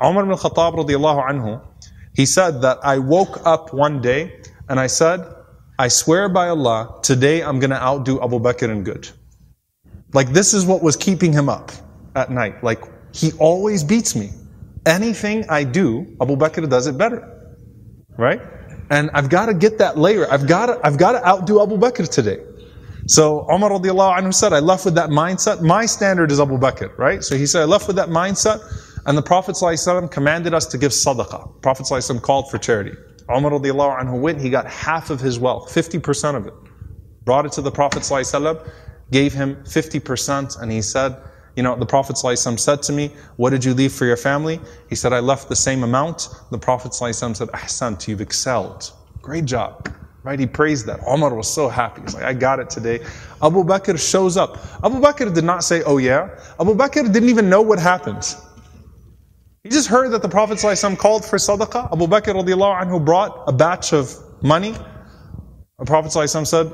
Umar ibn Khattab radiallahu anhu, he said that I woke up one day and I said, I swear by Allah, today I'm going to outdo Abu Bakr in good. Like this is what was keeping him up at night. Like he always beats me. Anything I do, Abu Bakr does it better. Right? And I've got to get that layer. I've got to outdo Abu Bakr today. So Umar radiallahu anhu said, I left with that mindset. My standard is Abu Bakr, right? So he said, I left with that mindset. And the Prophet ﷺ commanded us to give sadaqah. Prophet ﷺ called for charity. Umar radiallahu anhu went, he got half of his wealth, 50% of it. Brought it to the Prophet ﷺ, gave him 50%, and he said, the Prophet ﷺ said to me, what did you leave for your family? He said, I left the same amount. The Prophet ﷺ said, Ahsant, you've excelled. Great job. Right? He praised that. Umar was so happy. He's like, I got it today. Abu Bakr shows up. Abu Bakr did not say, oh yeah. Abu Bakr didn't even know what happened. He just heard that the Prophet ﷺ called for sadaqah. Abu Bakr radiallahu anhu brought a batch of money. The Prophet ﷺ said,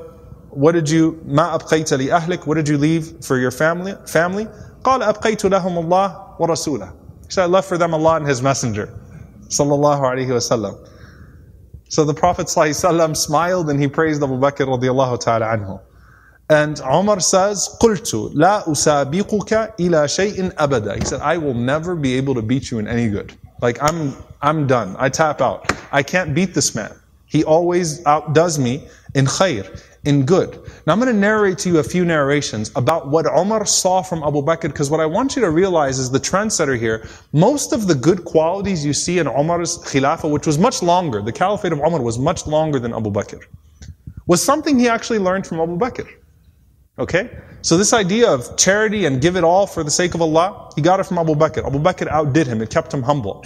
what did you, ma abqayta li ahlik, what did you leave for your family? قال أبقيت لهم الله ورسوله. He said, I left for them Allah and His Messenger. Sallallahu alayhi wasallam. So the Prophet ﷺ smiled and he praised Abu Bakr radiallahu ta'ala anhu. And Umar says, قُلْتُ لَا أُسَابِقُكَ إِلَى شَيْءٍ أَبَدًا. He said, I will never be able to beat you in any good. Like I'm done. I tap out. I can't beat this man. He always outdoes me in khair, in good. Now I'm going to narrate to you a few narrations about what Umar saw from Abu Bakr, because what I want you to realize is the trendsetter here. Most of the good qualities you see in Umar's khilafah, which was much longer, the caliphate of Umar was much longer than Abu Bakr, was something he actually learned from Abu Bakr. Okay? So this idea of charity and give it all for the sake of Allah, he got it from Abu Bakr. Abu Bakr outdid him. It kept him humble.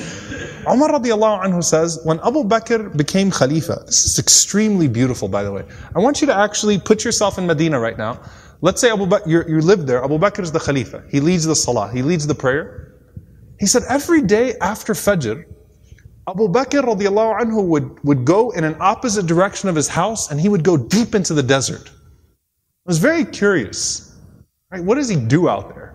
Umar radiallahu anhu says, when Abu Bakr became Khalifa, this is extremely beautiful by the way. I want you to actually put yourself in Medina right now. Let's say Abu Bakr, you live there. Abu Bakr is the Khalifa. He leads the salah. He leads the prayer. He said every day after Fajr, Abu Bakr radiallahu anhu would go in an opposite direction of his house and he would go deep into the desert. I was very curious. Right? What does he do out there?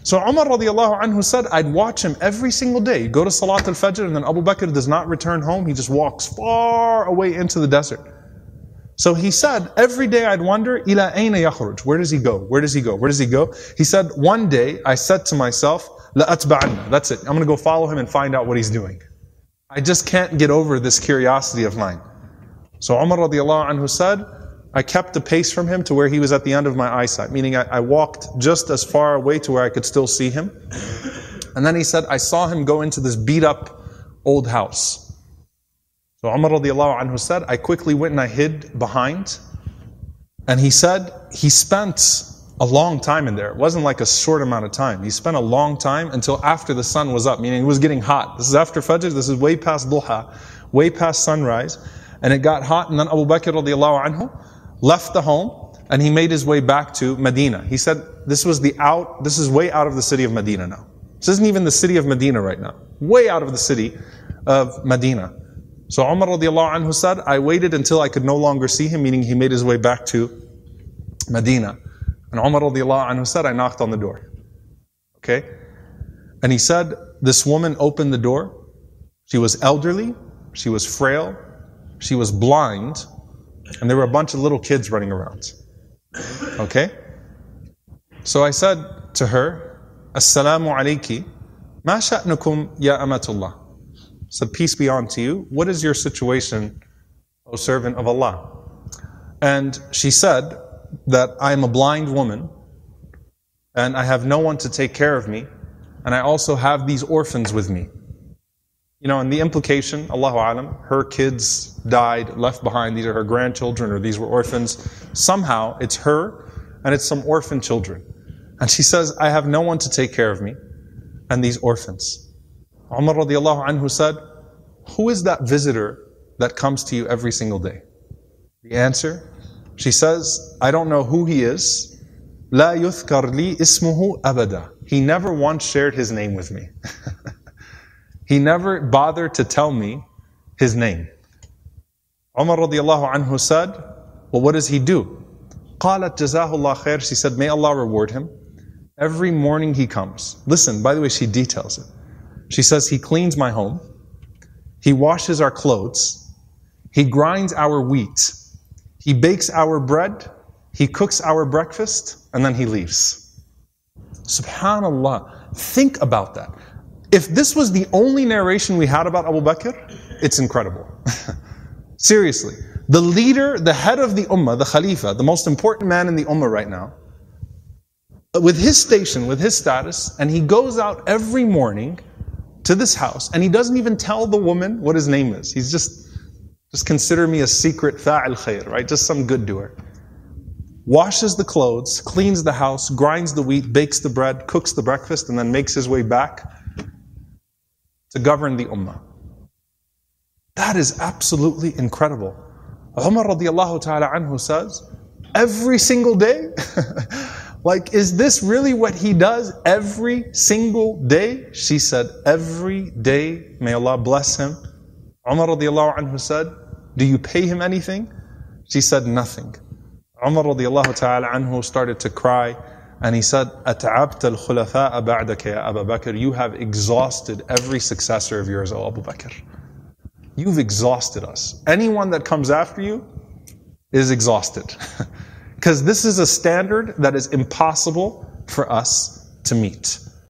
So Umar radiallahu anhu said, I'd watch him every single day. He'd go to Salat al-Fajr and then Abu Bakr does not return home. He just walks far away into the desert. So he said, every day I'd wonder, إِلَىٰ أَيْنَ يَخْرُجْ? Where does he go? Where does he go? Where does he go? He said, one day I said to myself, لَأَتْبَعَنَّ. That's it. I'm going to go follow him and find out what he's doing. I just can't get over this curiosity of mine. So Umar radiallahu anhu said, I kept the pace from him to where he was at the end of my eyesight, meaning I walked just as far away to where I could still see him. And then he said, I saw him go into this beat up old house. So Umar radiallahu anhu said, I quickly went and I hid behind. And he said, he spent a long time in there. It wasn't like a short amount of time. He spent a long time until after the sun was up, meaning it was getting hot. This is after Fajr, this is way past Duha, way past sunrise. And it got hot, and then Abu Bakr radiallahu anhu left the home and he made his way back to Medina. He said, this is way out of the city of Medina now. This isn't even the city of Medina right now. Way out of the city of Medina. So Umar radiallahu anhu said, I waited until I could no longer see him, meaning he made his way back to Medina. And Umar radiallahu anhu said, I knocked on the door. Okay? And he said, this woman opened the door. She was elderly, she was frail, she was blind, and there were a bunch of little kids running around. Okay? So I said to her, Assalamu alayki, ma sha'nukum ya amatullah. I said, peace be unto you. What is your situation, O servant of Allah? And she said that I am a blind woman, and I have no one to take care of me, and I also have these orphans with me. And the implication, Allahu Alam, her kids died, left behind, these are her grandchildren, or these were orphans. Somehow, it's her, and it's some orphan children. And she says, I have no one to take care of me, and these orphans. Umar radiallahu anhu said, who is that visitor that comes to you every single day? The answer, she says, I don't know who he is. لا يذكر لي اسمه أبدا. He never once shared his name with me. He never bothered to tell me his name. Umar radiallahu anhu said, well, what does he do? قالت جزاه الله خير. She said, may Allah reward him. Every morning he comes. Listen, by the way, she details it. She says, he cleans my home, he washes our clothes, he grinds our wheat, he bakes our bread, he cooks our breakfast, and then he leaves. Subhanallah. Think about that. If this was the only narration we had about Abu Bakr, it's incredible. Seriously. The leader, the head of the ummah, the khalifa, the most important man in the ummah right now, with his station, with his status, and he goes out every morning to this house, and he doesn't even tell the woman what his name is. He's just consider me a secret fa'il khair, right? Just some good doer. Washes the clothes, cleans the house, grinds the wheat, bakes the bread, cooks the breakfast, and then makes his way back to govern the ummah. That is absolutely incredible. Umar radiallahu ta'ala anhu says, every single day? Like, is this really what he does every single day? She said, every day, may Allah bless him. Umar radiallahu anhu said, do you pay him anything? She said, nothing. Umar radiallahu ta'ala anhu started to cry, and he said, أَتَعَبْتَ الْخُلَفَاءَ بَعْدَكَ يَا أَبَا بَكْر. You have exhausted every successor of yours, O Abu Bakr. You've exhausted us. Anyone that comes after you is exhausted. Because this is a standard that is impossible for us to meet.